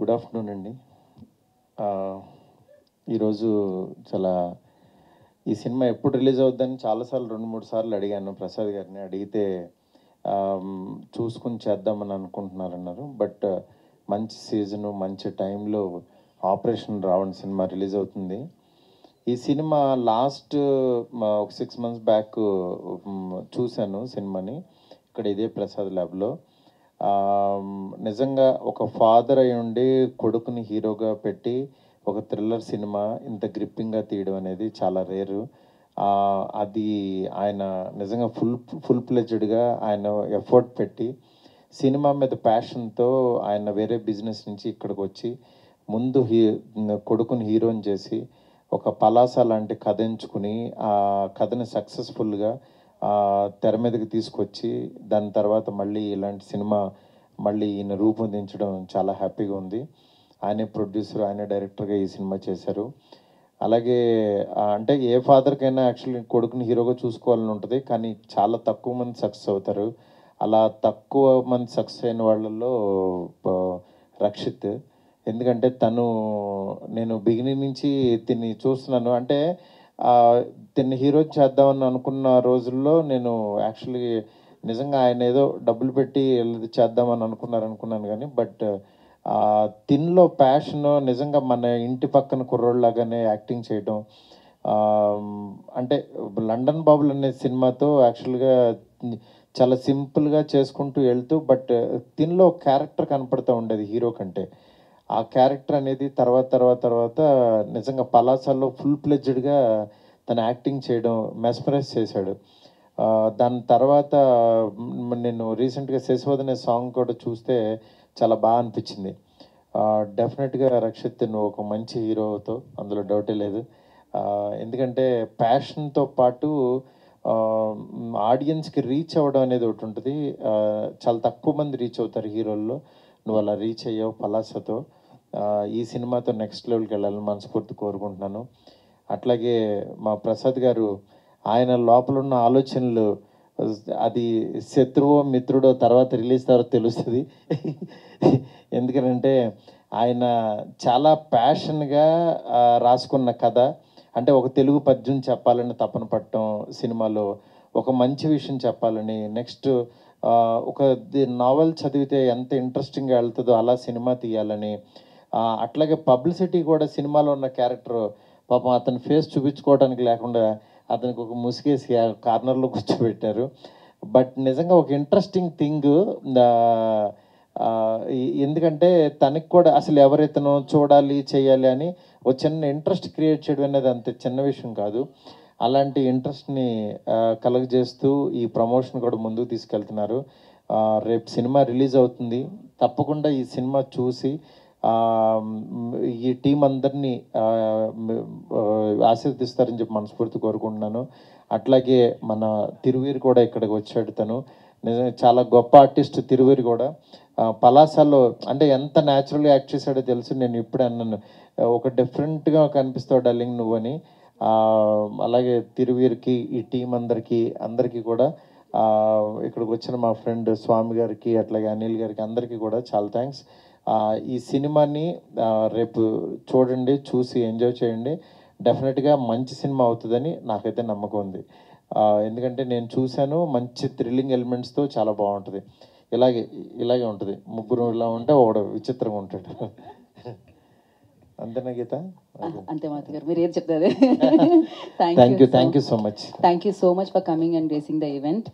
Good afternoon అండి. ఈరోజు చాలా ఈ సినిమా ఎప్పుడు రిలీజ్ అవుద్దని చాలాసార్లు 2-3 సార్లు అడిగాను ప్రసాద్ గారిని. అడిగితే చూసుకుని చేద్దామని అనుకుంటున్నారన్నారు. బట్ మంచి సీజను మంచి టైంలో ఆపరేషన్ రావణ్ సినిమా రిలీజ్ అవుతుంది. ఈ సినిమా లాస్ట్ ఒక 6 months బ్యాక్ చూశాను సినిమాని ఇక్కడ ఇదే ప్రసాద్ ల్యాబ్లో. నిజంగా ఒక ఫాదర్ అయి ఉండి కొడుకుని హీరోగా పెట్టి ఒక థ్రిల్లర్ సినిమా ఇంత గ్రిప్పింగ్గా తీయడం అనేది చాలా రేరు. అది ఆయన నిజంగా ఫుల్ ప్లెడ్జ్డ్గా ఆయన ఎఫర్ట్ పెట్టి సినిమా మీద ప్యాషన్తో ఆయన వేరే బిజినెస్ నుంచి ఇక్కడికి వచ్చి ముందు కొడుకుని హీరోని చేసి ఒక పలాస లాంటి కథ ఎంచుకుని ఆ కథని సక్సెస్ఫుల్గా తెర మీదకి తీసుకొచ్చి దాని తర్వాత మళ్ళీ ఇలాంటి సినిమా మళ్ళీ ఈయన రూపొందించడం చాలా హ్యాపీగా ఉంది. ఆయనే ప్రొడ్యూసర్, ఆయనే డైరెక్టర్గా ఈ సినిమా చేశారు. అలాగే అంటే ఏ ఫాదర్కైనా యాక్చువల్లీ కొడుకుని హీరోగా చూసుకోవాలని ఉంటుంది, కానీ చాలా తక్కువ మంది సక్సెస్ అవుతారు. అలా తక్కువ మంది సక్సెస్ అయిన వాళ్ళల్లో రక్షిత్. ఎందుకంటే నేను బిగినింగ్ నుంచి తిని చూస్తున్నాను. అంటే తిని హీరో చేద్దామని అనుకున్న రోజుల్లో నేను యాక్చువల్లీ నిజంగా ఆయన ఏదో డబ్బులు పెట్టి చేద్దామని అనుకున్నాను కానీ బట్ తిన్లో ప్యాషన్ నిజంగా మన ఇంటి పక్కన కుర్రోళ్ళలాగానే యాక్టింగ్ చేయడం. అంటే లండన్ బాబులు అనే సినిమాతో యాక్చువల్గా చాలా సింపుల్గా చేసుకుంటూ వెళ్తూ బట్ తిన్లో క్యారెక్టర్ కనపడుతూ ఉండేది హీరో కంటే. ఆ క్యారెక్టర్ అనేది తర్వాత నిజంగా పలాసాల్లో ఫుల్ ప్లెడ్జ్డ్గా తను యాక్టింగ్ చేయడం మెస్మరైజ్ చేశాడు. దాని తర్వాత నేను రీసెంట్గా శశివదనే సాంగ్ కూడా చూస్తే చాలా బాగా అనిపించింది. డెఫినెట్గా రక్షిత్ నువ్వు ఒక మంచి హీరోతో, అందులో డౌటే లేదు. ఎందుకంటే ప్యాషన్తో పాటు ఆడియన్స్కి రీచ్ అవ్వడం అనేది ఒకటి ఉంటుంది. చాలా తక్కువ మంది రీచ్ అవుతారు హీరోల్లో. నువ్వు అలా రీచ్ అయ్యావు పలాసతో. ఈ సినిమాతో నెక్స్ట్ లెవెల్కి వెళ్ళాలని మనస్ఫూర్తి కోరుకుంటున్నాను. అట్లాగే మా ప్రసాద్ గారు ఆయన లోపల ఉన్న ఆలోచనలు అది శత్రువో మిత్రుడో తర్వాత రిలీజ్ తర్వాత తెలుస్తుంది. ఎందుకంటే ఆయన చాలా ప్యాషన్గా రాసుకున్న కథ. అంటే ఒక తెలుగు పద్యం చెప్పాలని తపన పడటం, సినిమాలో ఒక మంచి విషయం చెప్పాలని, నెక్స్ట్ ఒక నావెల్ చదివితే ఎంత ఇంట్రెస్టింగ్గా వెళ్తుందో అలా సినిమా తీయాలని, అట్లాగే పబ్లిసిటీ కూడా సినిమాలో ఉన్న క్యారెక్టర్ పాపం అతని ఫేస్ చూపించుకోవడానికి లేకుండా అతనికి ఒక ముసుగేసి కార్నర్లో కూర్చోబెట్టారు. బట్ నిజంగా ఒక ఇంట్రెస్టింగ్ థింగ్. ఎందుకంటే తనకి కూడా అసలు ఎవరైతేనో చూడాలి చేయాలి అని ఒక చిన్న ఇంట్రెస్ట్ క్రియేట్ చేయడం అనేది అంత చిన్న విషయం కాదు. అలాంటి ఇంట్రెస్ట్ని కలుగజేస్తూ ఈ ప్రమోషన్ కూడా ముందుకు తీసుకెళ్తున్నారు. రేపు సినిమా రిలీజ్ అవుతుంది. తప్పకుండా ఈ సినిమా చూసి ఈ టీం అందరినీ ఆశీర్వదిస్తారని చెప్పి మనస్ఫూర్తి కోరుకుంటున్నాను. అట్లాగే మన తిరువీరు కూడా ఇక్కడికి వచ్చాడు. తను నిజంగా చాలా గొప్ప ఆర్టిస్ట్. తిరువీరు కూడా పలాసాలో అంటే ఎంత న్యాచురల్గా యాక్ట్ చేశాడో తెలుసు. నేను ఇప్పుడే అన్నాను, ఒక డిఫరెంట్గా కనిపిస్తావు డార్లింగ్ నువ్వని. అలాగే తిరువీరుకి, ఈ టీం అందరికీ కూడా ఇక్కడికి వచ్చిన మా ఫ్రెండ్ స్వామి గారికి, అట్లాగే అనిల్ గారికి, అందరికీ కూడా చాలా థ్యాంక్స్. ఈ సినిమాని రేపు చూడండి, చూసి ఎంజాయ్ చేయండి. డెఫినెట్గా మంచి సినిమా అవుతుందని నాకైతే నమ్మకం ఉంది. ఎందుకంటే నేను చూశాను, మంచి థ్రిల్లింగ్ ఎలిమెంట్స్తో చాలా బాగుంటుంది. ఇలాగే ఉంటుంది. ముగ్గురు ఇలా ఉంటే ఒకడు విచిత్రంగా ఉంటాడు. అంతేనా గీత? అంతే మాత గారు, మీరు ఏం చెప్తారు? Thank you so much. Thank you so much for coming and gracing the event.